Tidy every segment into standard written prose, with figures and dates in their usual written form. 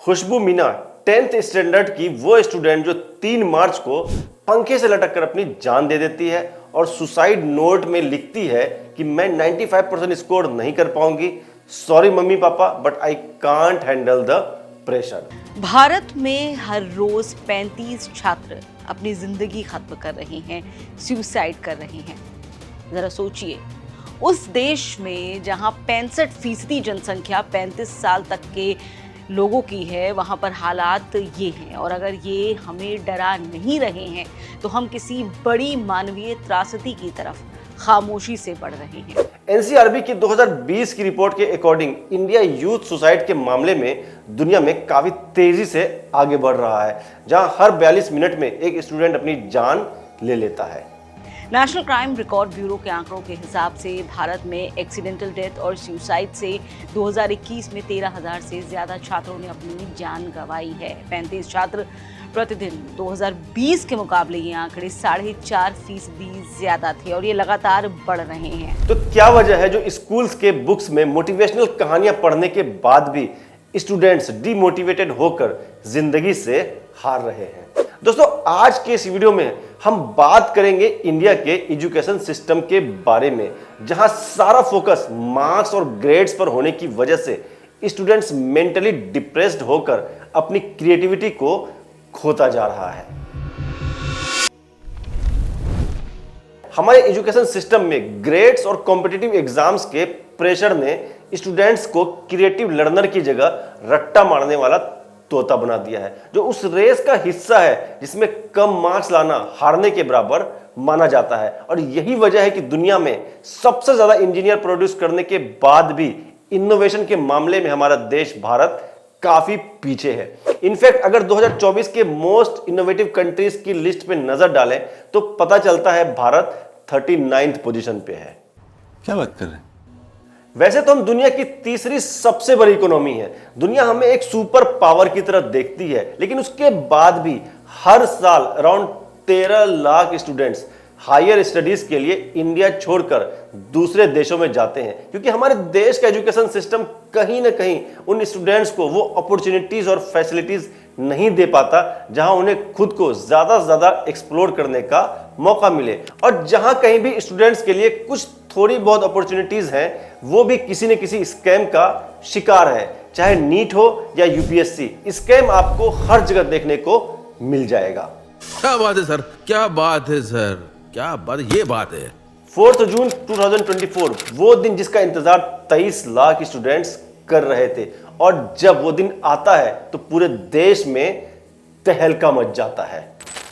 खुशबू Meena 10th standard की वो student जो 3 मार्च को पंखे से लटक कर अपनी जान दे देती है और सुसाइड नोट में लिखती है कि मैं 95% स्कोर नहीं कर पाऊंगी, sorry mummy papa but I can't handle the pressure. Bharat में हर रोज 35 छात्र अपनी जिंदगी खत्म कर रहे हैं, सुसाइड कर रहे हैं। जरा सोचिए, उस देश में जहां 65% जनसंख्या 35 साल तक के लोगों की है, वहां पर हालात ये हैं। और अगर ये हमें डरा नहीं रहे हैं तो हम किसी बड़ी मानवीय त्रासदी की तरफ खामोशी से बढ़ रहे हैं। एनसीआरबी की 2020 की रिपोर्ट के अकॉर्डिंग इंडिया यूथ सुसाइड के मामले में दुनिया में काफी तेजी से आगे बढ़ रहा है, जहां हर 42 मिनट में एक स्टूडेंट अपनी जान ले लेता है। नेशनल क्राइम रिकॉर्ड ब्यूरो के आंकड़ों के हिसाब से भारत में एक्सीडेंटल डेथ और सुसाइड से 2021 में 13,000 से ज्यादा छात्रों ने अपनी जान गंवाई है। 35 छात्र प्रतिदिन। 2020 के मुकाबले ये आंकड़े 4.5% ज्यादा थे और ये लगातार बढ़ रहे हैं। तो क्या वजह है जो स्कूल्स के बुक्स में मोटिवेशनल कहानियां पढ़ने के बाद भी स्टूडेंट्स डिमोटिवेटेड होकर जिंदगी से हार रहे हैं? दोस्तों, आज के इस वीडियो में हम बात करेंगे इंडिया के एजुकेशन सिस्टम के बारे में, जहां सारा फोकस मार्क्स और ग्रेड्स पर होने की वजह से स्टूडेंट्स मेंटली डिप्रेस्ड होकर अपनी क्रिएटिविटी को खोता जा रहा है। हमारे एजुकेशन सिस्टम में ग्रेड्स और कॉम्पिटिटिव एग्जाम्स के प्रेशर ने स्टूडेंट्स को क्रिएटिव लर्नर की जगह रट्टा मारने वाला तोता बना दिया है, जो उस रेस का हिस्सा है जिसमें कम मार्क्स लाना हारने के बराबर माना जाता है। और यही वजह है कि दुनिया में सबसे ज्यादा इंजीनियर प्रोड्यूस करने के बाद भी इनोवेशन के मामले में हमारा देश भारत काफी पीछे है। इनफैक्ट अगर 2024 के मोस्ट इनोवेटिव कंट्रीज की लिस्ट पे नजर डालें तो पता चलता है भारत 39th पोजीशन पे है। क्या बात कर रहे हैं? वैसे तो हम दुनिया की तीसरी सबसे बड़ी इकोनॉमी है, दुनिया हमें एक सुपर पावर की तरह देखती है, लेकिन उसके बाद भी हर साल around 13 lakh students higher studies के लिए इंडिया छोड़कर दूसरे देशों में जाते हैं, क्योंकि हमारे देश का एजुकेशन सिस्टम कहीं ना कहीं उन स्टूडेंट्स को वो अपॉर्चुनिटीज और फैसिलिटीज नहीं दे पाता जहां उन्हें खुद को ज्यादा से ज्यादा एक्सप्लोर करने का मौका मिले। और जहां कहीं भी स्टूडेंट्स के लिए कुछ थोड़ी बहुत अपॉर्चुनिटीज हैं, वो भी किसी न किसी स्कैम का शिकार है, चाहे नीट हो या यूपीएससी। स्कैम आपको हर जगह देखने को मिल जाएगा। क्या बात है सर, क्या बात है सर, क्या बात, ये बात है। 4 जून 2024 वो दिन जिसका इंतजार 23 लाख स्टूडेंट्स कर रहे थे, और जब वो दिन आता है तो पूरे देश में तहलका मच जाता है।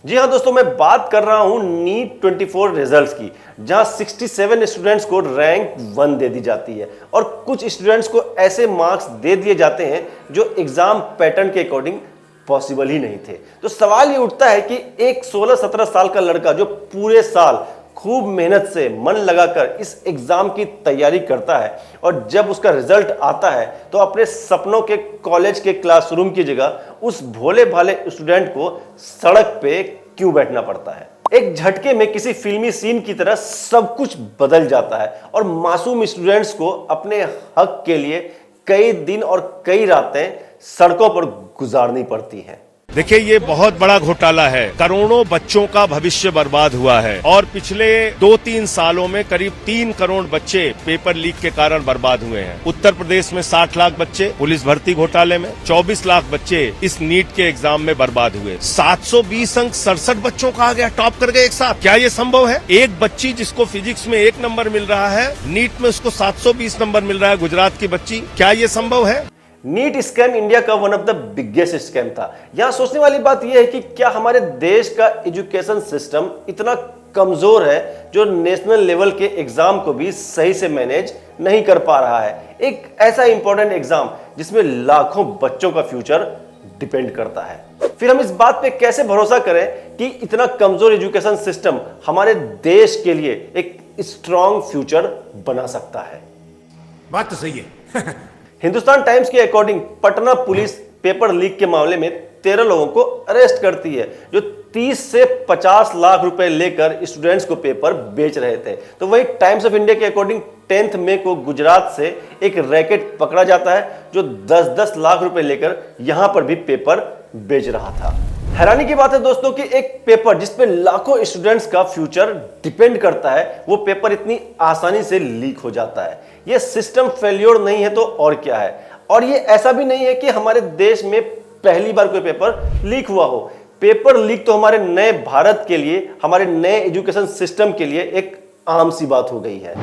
जी हाँ दोस्तों, मैं बात कर रहा हूं नीट 24 रिजल्ट्स की, जहां 67 स्टूडेंट्स को रैंक 1 दे दी जाती है और कुछ स्टूडेंट्स को ऐसे मार्क्स दे दिए जाते हैं जो एग्जाम पैटर्न के अकॉर्डिंग पॉसिबल ही नहीं थे। तो सवाल ये उठता है कि एक 16-17 साल का लड़का जो पूरे साल खूब मेहनत से मन लगाकर इस एग्जाम की तैयारी करता है और जब उसका रिजल्ट आता है तो अपने सपनों के कॉलेज के क्लासरूम की जगह उस भोले भाले स्टूडेंट को सड़क पे क्यों बैठना पड़ता है। एक झटके में किसी फिल्मी सीन की तरह सब कुछ बदल जाता है और मासूम स्टूडेंट्स को अपने हक के लिए कई दिन और कई रातें सड़कों पर गुजारनी पड़ती हैं। देखिए, ये बहुत बड़ा घोटाला है। करोड़ों बच्चों का भविष्य बर्बाद हुआ है और पिछले 2-3 सालों में करीब 3 करोड़ बच्चे पेपर लीक के कारण बर्बाद हुए हैं। उत्तर प्रदेश में 60 लाख बच्चे पुलिस भर्ती घोटाले में, 24 लाख बच्चे इस नीट के एग्जाम में बर्बाद हुए। 720 अंक 67 बच्चों का आ गया, टॉप कर गए एक साथ। क्या ये संभव है? एक बच्ची जिसको फिजिक्स में 1 नंबर मिल रहा है, नीट में उसको 720 नंबर मिल रहा है, गुजरात की बच्ची। क्या ये संभव है? नीट स्कैम इंडिया का one of the biggest scam था। यहां सोचने वाली बात यह है कि क्या हमारे देश का एजुकेशन सिस्टम इतना कमजोर है जो नेशनल लेवल के एग्जाम को भी सही से मैनेज नहीं कर पा रहा है। एक ऐसा इंपॉर्टेंट एग्जाम जिसमें लाखों बच्चों का फ्यूचर डिपेंड करता है। फिर हम इस बात पे कैसे भरोसा करें कि इतना कमजोर एजुकेशन सिस्टम हमारे देश के लिए एक स्ट्रॉन्ग फ्यूचर बना सकता है? बात तो सही है। हिंदुस्तान टाइम्स के according Patna police paper leak के मामले में 13 लोगों को अरेस्ट करती है, जो 30 से 50 लाख रुपए लेकर स्टूडेंट्स को पेपर बेच रहे थे। तो वही टाइम्स ऑफ इंडिया के अकॉर्डिंग 10 मई को गुजरात से एक रैकेट पकड़ा जाता है जो 10-10 लाख रुपए लेकर यहां पर भी पेपर बेच रहा था। हैरानी की बात है दोस्तों कि एक पेपर जिस पे लाखों स्टूडेंट्स का फ्यूचर डिपेंड करता है, वो पेपर इतनी आसानी से लीक हो जाता है। ये सिस्टम फेल्योर नहीं है तो और क्या है। और ये ऐसा भी नहीं है कि हमारे देश में पहली बार कोई पेपर लीक हुआ हो। पेपर लीक तो हमारे नए भारत के लिए, हमारे नए एजुकेशन सिस्टम के लिए एक आम सी बात हो गई है।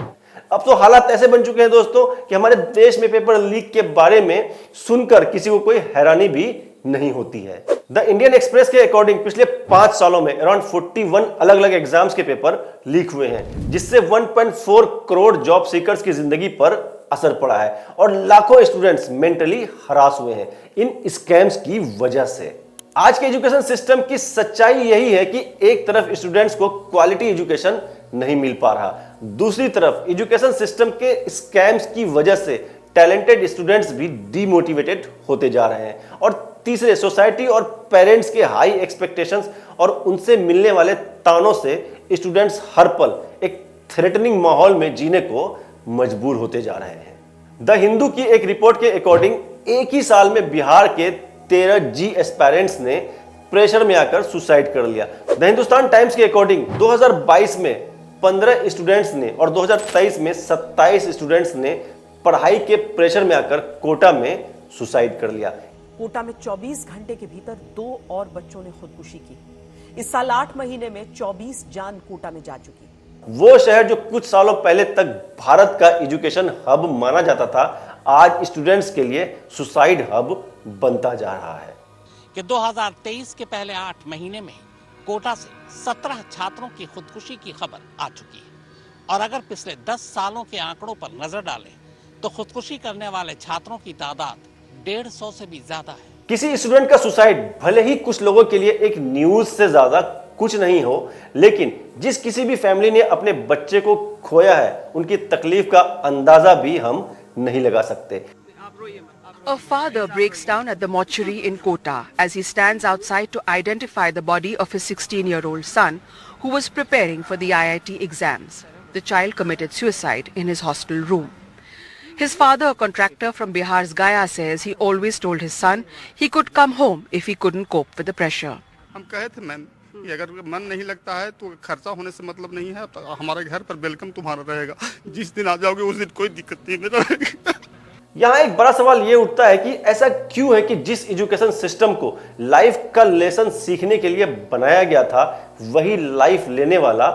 अब तो हालात ऐसे बन चुके हैं दोस्तों कि हमारे देश में पेपर लीक के बारे में सुनकर किसी को कोई हैरानी भी नहीं होती है। द इंडियन एक्सप्रेस के अकॉर्डिंग पिछले 5 सालों में अराउंड 41 अलग अलग एग्जाम्स के पेपर लीक हुए हैं, जिससे 1.4 करोड़ जॉब सीकर्स की जिंदगी पर असर पड़ा है और लाखों स्टूडेंट्स मेंटली हरास हुए हैं इन स्कैम्स की वजह से। आज के एजुकेशन सिस्टम की सच्चाई यही है कि एक तरफ स्टूडेंट्स को क्वालिटी एजुकेशन नहीं मिल पा रहा, दूसरी तरफ एजुकेशन सिस्टम के स्कैम्स की वजह से टैलेंटेड स्टूडेंट्स भी डीमोटिवेटेड होते जा रहे हैं, और तीसरे सोसाइटी और पेरेंट्स के हाई एक्सपेक्टेशंस और उनसे मिलने वाले तानों से स्टूडेंट्स हर पल एक थ्रेटनिंग माहौल में जीने को मजबूर होते जा रहे हैं। द हिंदू की एक रिपोर्ट के अकॉर्डिंग एक ही साल में बिहार के 13 जी एस्पायरेंट्स ने प्रेशर में आकर सुसाइड कर लिया। द हिंदुस्तान टाइम्स के अकॉर्डिंग 2022 में 15 स्टूडेंट्स ने और 2023 में 27 स्टूडेंट्स ने पढ़ाई के प्रेशर में आकर कोटा में सुसाइड कर लिया। कोटा में 24 घंटे के भीतर 2 और बच्चों ने खुदकुशी की। इस साल 8 महीने में 24 जान कोटा में जा चुकी। वो शहर जो कुछ सालों पहले तक भारत का एजुकेशन हब माना जाता था, आज स्टूडेंट्स के लिए सुसाइड हब बनता जा रहा है। कि 2023 के पहले 8 महीने में कोटा से 17 छात्रों की खुदकुशी की खबर आ चुकी है और अगर पिछले 10 सालों के आंकड़ों पर नजर डालें तो खुदकुशी करने वाले छात्रों की तादाद 150 से भी ज्यादा है। किसी स्टूडेंट का सुसाइड भले ही कुछ लोगों के लिए एक न्यूज से ज्यादा कुछ नहीं हो, लेकिन जिस किसी भी फैमिली ने अपने बच्चे को खोया है, उनकी तकलीफ का अंदाजा भी हम नहीं लगा सकते। A father breaks down at the mortuary in Kota as he stands outside to identify the body of his 16-year-old son who was preparing for the IIT exams. The child committed suicide in his hostel room. His father, a contractor from Bihar's Gaya, says he always told his son he could come home if he couldn't cope with the pressure. हम कहे थे ma'am कि अगर मन नहीं लगता है तो खर्चा होने से मतलब नहीं है, तो हमारे घर पर वेलकम तुम्हारा रहेगा, जिस दिन आ जाओगे उस दिन कोई दिक्कत नहीं रहेगी। यहाँ एक बड़ा सवाल ये उठता है कि ऐसा क्यों है कि जिस एजुकेशन सिस्टम को लाइफ का लेसन सीखने के लिए बनाया गया था, वही लाइफ लेने वाला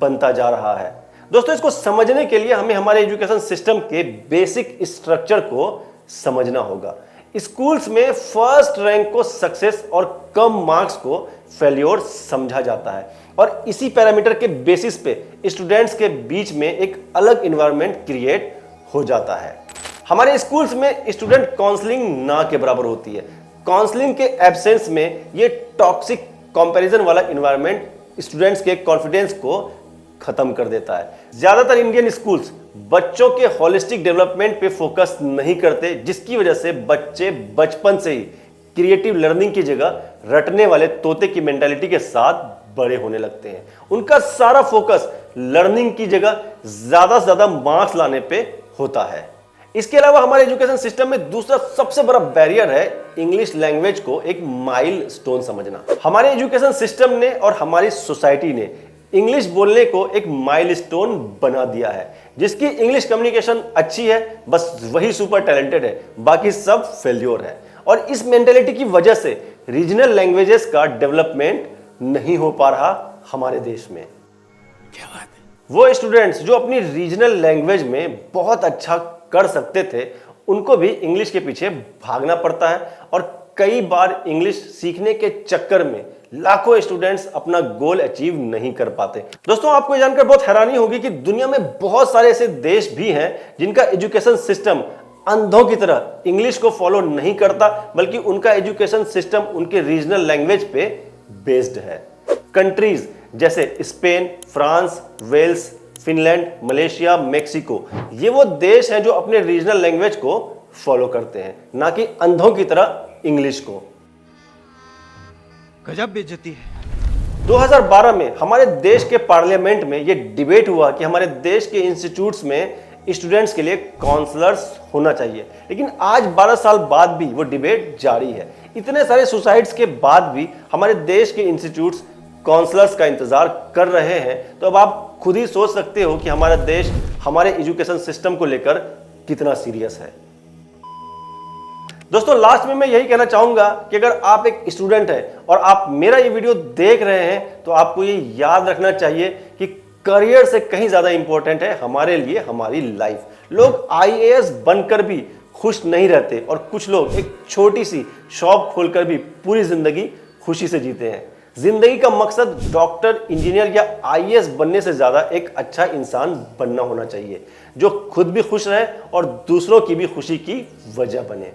बनता जा रहा है। दोस्तों, इसको समझने के लिए हमें हमारे एजुकेशन सिस्टम के बेसिक स्ट्रक्चर को समझना होगा। स्कूल्स में फर्स्ट रैंक को सक्सेस और कम मार्क्स को फेल्योर समझा जाता है और इसी पैरामीटर के बेसिस पे स्टूडेंट्स के बीच में एक अलग एनवायरनमेंट क्रिएट हो जाता है। हमारे स्कूल्स में स्टूडेंट काउंसलिंग ना के बराबर होती है। काउंसलिंग के एब्सेंस में ये टॉक्सिक कंपैरिजन वाला एनवायरनमेंट स्टूडेंट्स के कॉन्फिडेंस को खत्म कर देता है। ज्यादातर इंडियन स्कूल्स बच्चों के होलिस्टिक डेवलपमेंट पे फोकस नहीं करते, जिसकी वजह से बच्चे बचपन से ही क्रिएटिव लर्निंग की जगह रटने वाले तोते की मेंटालिटी के साथ बड़े होने लगते हैं। उनका सारा फोकस लर्निंग की जगह ज्यादा से ज्यादा मार्क्स लाने पे होता है। इसके अलावा हमारे एजुकेशन सिस्टम में दूसरा सबसे बड़ा बैरियर है इंग्लिश लैंग्वेज को एक माइलस्टोन समझना। हमारे एजुकेशन सिस्टम ने और हमारी सोसाइटी ने इंग्लिश बोलने को एक माइलस्टोन बना दिया है। जिसकी इंग्लिश कम्युनिकेशन अच्छी है, बस वही सुपर टैलेंटेड है, बाकी सब फेल्योर है। और इस मेंटेलिटी की वजह से रीजनल लैंग्वेजेस का डेवलपमेंट नहीं हो पा रहा हमारे देश में। क्या बात है? वो स्टूडेंट्स जो अपनी रीजनल लैंग्वेज में बहुत अच्छा कर सकते थे, उनको भी इंग्लिश के पीछे भागना पड़ता है और कई बार इंग्लिश सीखने के चक्कर में लाखों स्टूडेंट्स अपना गोल अचीव नहीं कर पाते। दोस्तों, आपको ये जानकर बहुत हैरानी होगी कि दुनिया में बहुत सारे ऐसे देश भी हैं जिनका एजुकेशन सिस्टम अंधों की तरह इंग्लिश को फॉलो नहीं करता, बल्कि उनका एजुकेशन सिस्टम उनके रीजनल लैंग्वेज पे बेस्ड है। कंट्रीज जैसे Spain, France, Wales, Finland, Malaysia, Mexico, ये वो देश हैं जो अपने रीजनल लैंग्वेज को फॉलो करते हैं, ना कि अंधों की तरह इंग्लिश को। गजब बेइज्जती है। 2012 में हमारे देश के पार्लियामेंट में यह डिबेट हुआ कि हमारे देश के इंस्टीट्यूट्स में स्टूडेंट्स के लिए काउंसलर्स होना चाहिए, लेकिन आज 12 साल बाद भी वो डिबेट जारी है। इतने सारे सुसाइड्स के बाद भी हमारे देश के इंस्टीट्यूट्स काउंसलर्स का इंतजार कर रहे हैं। तो अब आप खुद ही सोच सकते हो कि हमारा देश हमारे एजुकेशन सिस्टम को लेकर कितना सीरियस है। दोस्तों, लास्ट में मैं यही कहना चाहूंगा कि अगर आप एक स्टूडेंट हैं और आप मेरा ये वीडियो देख रहे हैं तो आपको ये याद रखना चाहिए कि करियर से कहीं ज्यादा इंपॉर्टेंट है हमारे लिए हमारी लाइफ। लोग आईएएस बनकर भी खुश नहीं रहते और कुछ लोग एक छोटी सी शॉप खोलकर भी पूरी जिंदगी खुशी से जीते हैं। जिंदगी का मकसद डॉक्टर, इंजीनियर या आईएएस बनने से ज्यादा एक अच्छा इंसान बनना होना चाहिए, जो खुद भी खुश रहे और दूसरों की भी खुशी की वजह बने।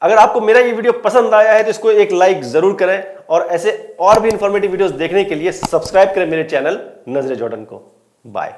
अगर आपको मेरा ये वीडियो पसंद आया है तो इसको एक लाइक जरूर करें और ऐसे और भी इंफॉर्मेटिव वीडियोस देखने के लिए सब्सक्राइब करें मेरे चैनल नजरे जॉर्डन को। बाय।